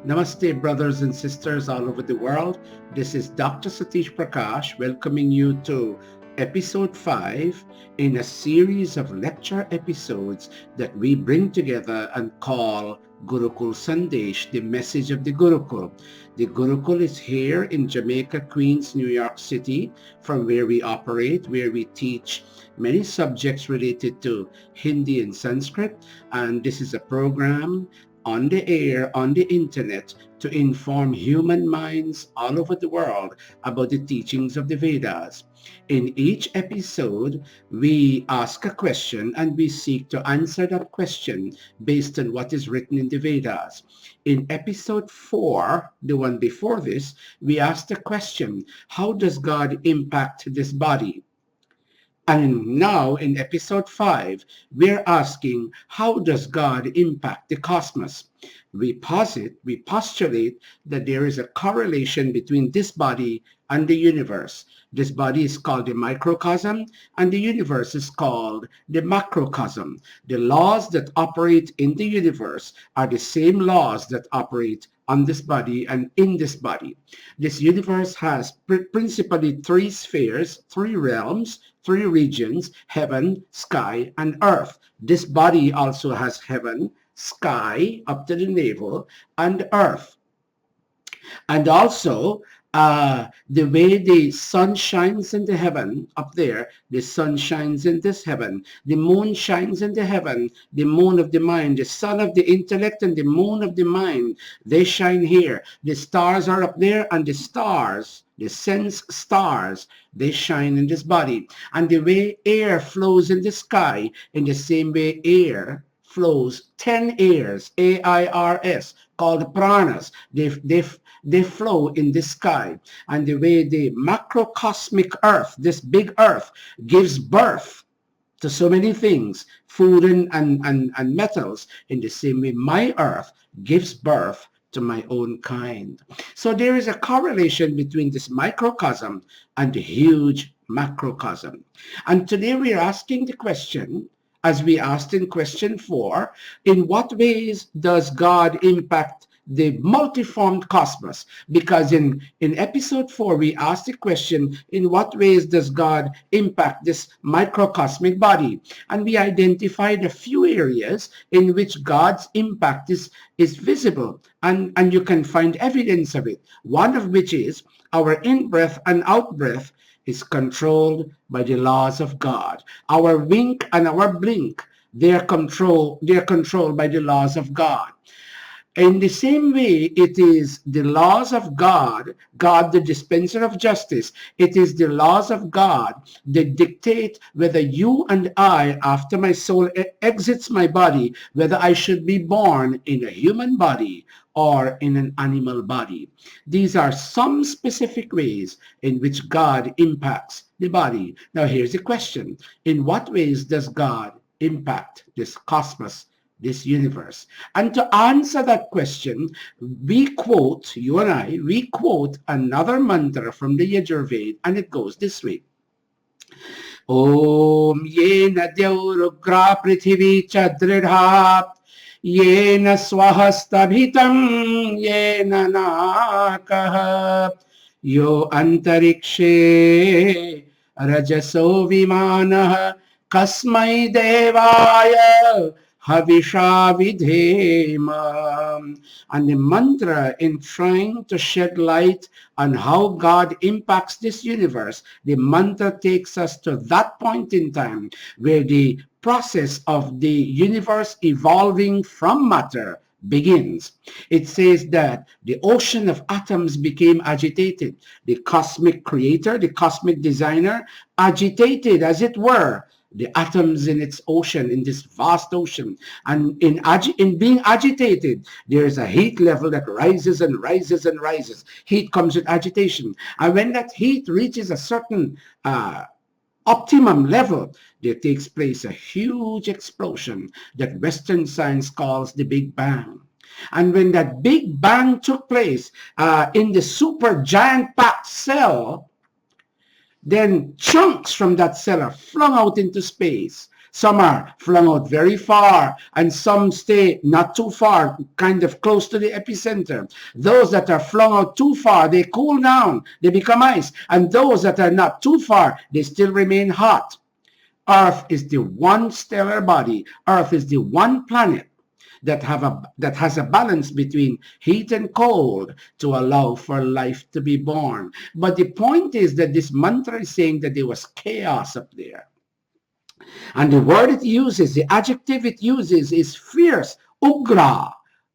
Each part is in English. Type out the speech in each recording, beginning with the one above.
Namaste, brothers and sisters all over the world. This is Dr. Satish Prakash welcoming you to episode 5 in a series of lecture episodes that we bring together and call Gurukul Sandesh, the message of the Gurukul. The Gurukul is here in Jamaica, Queens, New York City, from where we operate, where we teach many subjects related to Hindi and Sanskrit. And this is a program on the air, on the internet, to inform human minds all over the world about the teachings of the Vedas. In each episode, we ask a question and we seek to answer that question based on what is written in the Vedas. In episode 4, the one before this, we asked the question, how does God impact this body? And now in episode 5, we're asking, how does God impact the cosmos? We postulate that there is a correlation between this body and the universe. This body is called the microcosm and the universe is called the macrocosm. The laws that operate in the universe are the same laws that operate on this body and in this body. This universe has principally 3 spheres, 3 realms, 3 regions: heaven, sky, and earth. This body also has heaven, sky up to the navel, and earth. And also, the way the sun shines in the heaven up there, the sun shines in this heaven. The moon shines in the heaven, the moon of the mind, the sun of the intellect and the moon of the mind, they shine here. The stars are up there, and the stars, the sense stars, they shine in this body. And the way air flows in the sky, in the same way air flows, 10 airs, A-I-R-S, called pranas. They flow in the sky. And the way the macrocosmic earth, this big earth, gives birth to so many things, food and metals, in the same way my earth gives birth to my own kind. So there is a correlation between this microcosm and the huge macrocosm. And today we are asking the question, as we asked in question 4, in what ways does God impact the multiformed cosmos? Because in episode 4, we asked the question, in what ways does God impact this microcosmic body? And we identified a few areas in which God's impact is visible, and you can find evidence of it. One of which is our in-breath and out-breath is controlled by the laws of God. Our wink and our blink, they're controlled by the laws of God. In the same way, it is the laws of God, God the dispenser of justice, it is the laws of God that dictate whether you and I, after my soul exits my body, whether I should be born in a human body or in an animal body. These are some specific ways in which God impacts the body. Now here's the question. In what ways does God impact this cosmos, this universe? And to answer that question, we quote, you and I, we quote another mantra from the Yajurveda, and it goes this way. Om yena deurugra prithvi chadridha yena swahastabhitam yena nakah yo antarikshe rajaso vimanah kasmai devaya Havisha Vidhema. And the mantra, in trying to shed light on how God impacts this universe, the mantra takes us to that point in time where the process of the universe evolving from matter begins. It says that the ocean of atoms became agitated. The cosmic creator, the cosmic designer, agitated, as it were, the atoms in its ocean, in this vast ocean. And in being agitated, there is a heat level that rises and rises and rises. Heat comes with agitation. And when that heat reaches a certain optimum level, there takes place a huge explosion that Western science calls the Big Bang. And when that Big Bang took place in the super giant packed cell, then chunks from that cell are flung out into space. Some are flung out very far, and some stay not too far, kind of close to the epicenter. Those that are flung out too far, they cool down, they become ice. And those that are not too far, they still remain hot. Earth is the one stellar body. Earth is the one planet that has a balance between heat and cold to allow for life to be born. But the point is that this mantra is saying that there was chaos up there. And the word it uses, the adjective it uses is fierce, ugra.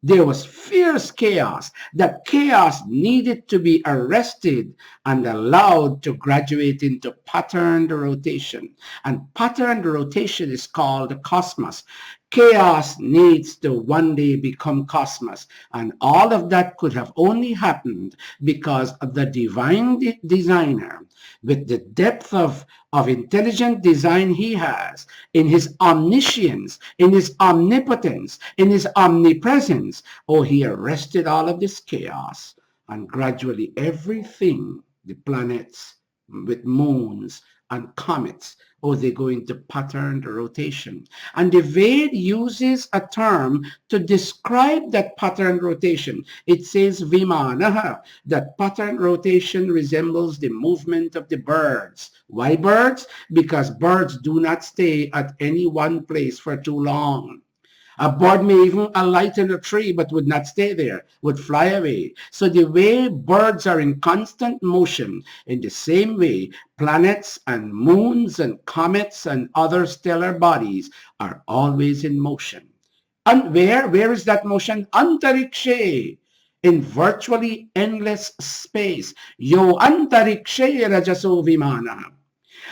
There was fierce chaos. That chaos needed to be arrested and allowed to graduate into patterned rotation. And patterned rotation is called the cosmos. Chaos needs to one day become cosmos. And all of that could have only happened because of the divine designer, with the depth of intelligent design he has, in his omniscience, in his omnipotence, in his omnipresence. Oh, he arrested all of this chaos, and gradually everything, the planets with moons and comets, oh, they go into patterned rotation. And the Ved uses a term to describe that patterned rotation. It says vimanaha, that patterned rotation resembles the movement of the birds. Why birds? Because birds do not stay at any one place for too long. A bird may even alight in a tree but would not stay there, would fly away. So the way birds are in constant motion, in the same way, planets and moons and comets and other stellar bodies are always in motion. And where is that motion? Antarikshe, in virtually endless space. Yo antarikshe rajaso vimana.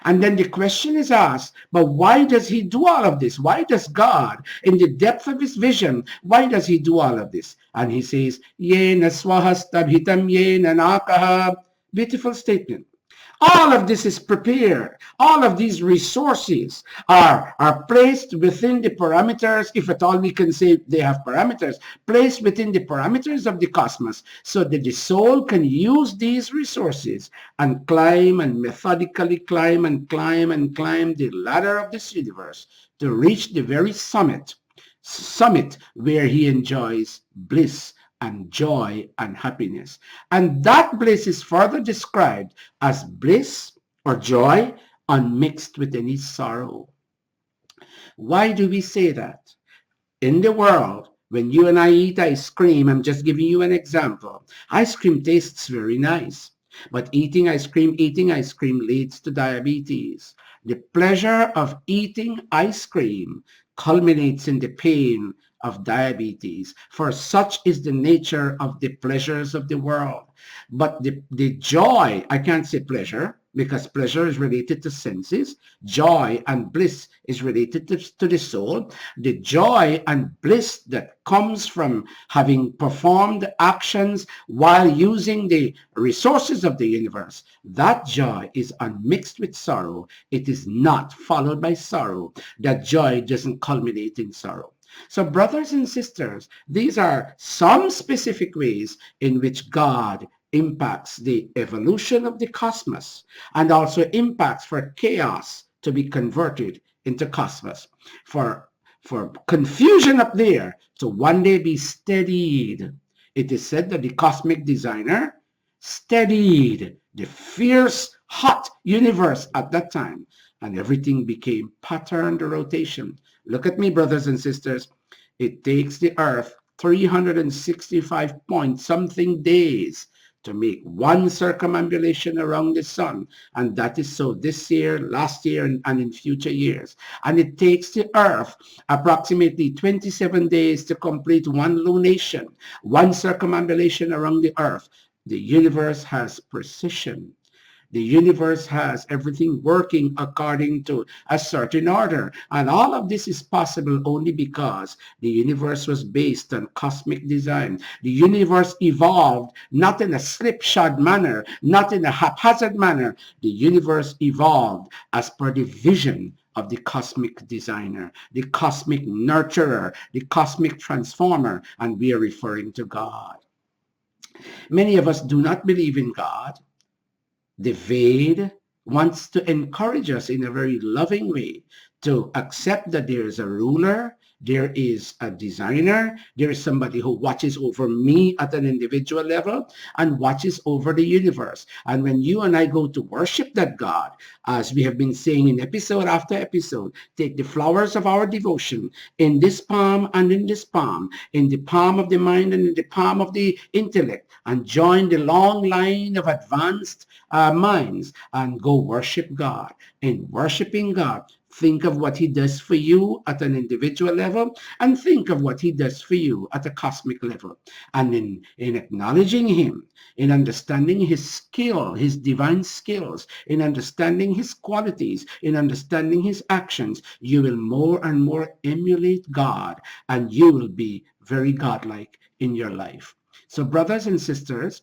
And then the question is asked, but why does he do all of this? Why does God, in the depth of his vision, why does he do all of this? And he says, Yena swahastabhitam yena nakaha. Beautiful statement. All of this is prepared. All of these resources are placed within the parameters, if at all we can say they have parameters, placed within the parameters of the cosmos so that the soul can use these resources and climb and methodically climb and climb and climb the ladder of this universe to reach the very summit where he enjoys bliss and joy and happiness. And that bliss is further described as bliss or joy unmixed with any sorrow. Why do we say that? In the world, when you and I eat ice cream, I'm just giving you an example. Ice cream tastes very nice, but eating ice cream leads to diabetes. The pleasure of eating ice cream culminates in the pain of diabetes, for such is the nature of the pleasures of the world. But the joy, I can't say pleasure, because pleasure is related to senses. Joy and bliss is related to the soul. The joy and bliss that comes from having performed actions while using the resources of the universe, that joy is unmixed with sorrow. It is not followed by sorrow. That joy doesn't culminate in sorrow. So brothers and sisters, these are some specific ways in which God impacts the evolution of the cosmos and also impacts for chaos to be converted into cosmos, for confusion up there to one day be steadied. It is said that the cosmic designer steadied the fierce, hot universe at that time, and everything became patterned rotation. Look at me, brothers and sisters. It takes the earth 365 point something days to make one circumambulation around the sun. And that is so this year, last year, and in future years. And it takes the earth approximately 27 days to complete one lunation, one circumambulation around the earth. The universe has precision. The universe has everything working according to a certain order. And all of this is possible only because the universe was based on cosmic design. The universe evolved not in a slipshod manner, not in a haphazard manner. The universe evolved as per the vision of the cosmic designer, the cosmic nurturer, the cosmic transformer, and we are referring to God. Many of us do not believe in God. The Ved wants to encourage us in a very loving way to accept that there is a ruler, there is a designer, there is somebody who watches over me at an individual level and watches over the universe. And when you and I go to worship that God, as we have been saying in episode after episode, take the flowers of our devotion in this palm and in this palm, in the palm of the mind and in the palm of the intellect, and join the long line of advanced minds and go worship God. In worshiping God, think of what he does for you at an individual level and think of what he does for you at a cosmic level. And in acknowledging him, in understanding his skill, his divine skills, in understanding his qualities, in understanding his actions, you will more and more emulate God and you will be very godlike in your life. So brothers and sisters,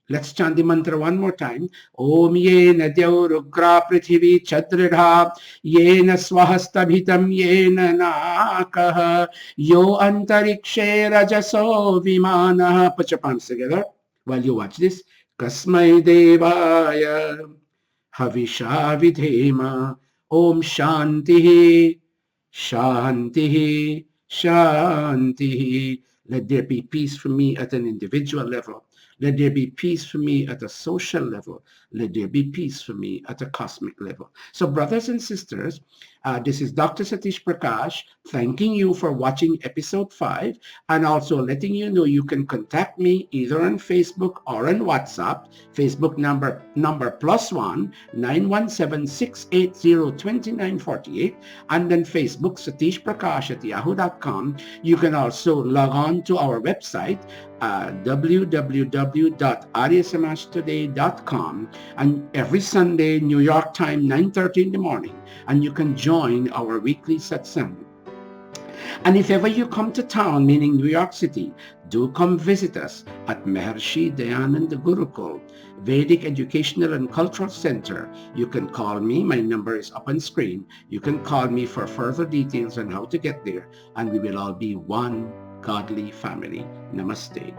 let's chant the mantra one more time. Om yena dyaurukra prithvi chadridha yena swahastabhitam yena nakaha yo antarikshe rajaso vimanaha. Put your palms together while you watch this. Kasmai devaya havisha vidhema om shantihi shantihi shantihi. Let there be peace for me at an individual level. Let there be peace for me at a social level. Let there be peace for me at a cosmic level. So brothers and sisters, this is Dr. Satish Prakash thanking you for watching episode 5 and also letting you know you can contact me either on Facebook or on WhatsApp. Facebook number +1 917 680 2948 and then Facebook Satish Prakash at yahoo.com. You can also log on to our website www.aryasamajtoday.com and every Sunday New York time 9:30 in the morning, and you can join our weekly satsang. And if ever you come to town, meaning New York City, do come visit us at Maharshi Dayananda Gurukula Vedic Educational and Cultural Center. You can call me. My number is up on screen. You can call me for further details on how to get there, and we will all be one godly family. Namaste.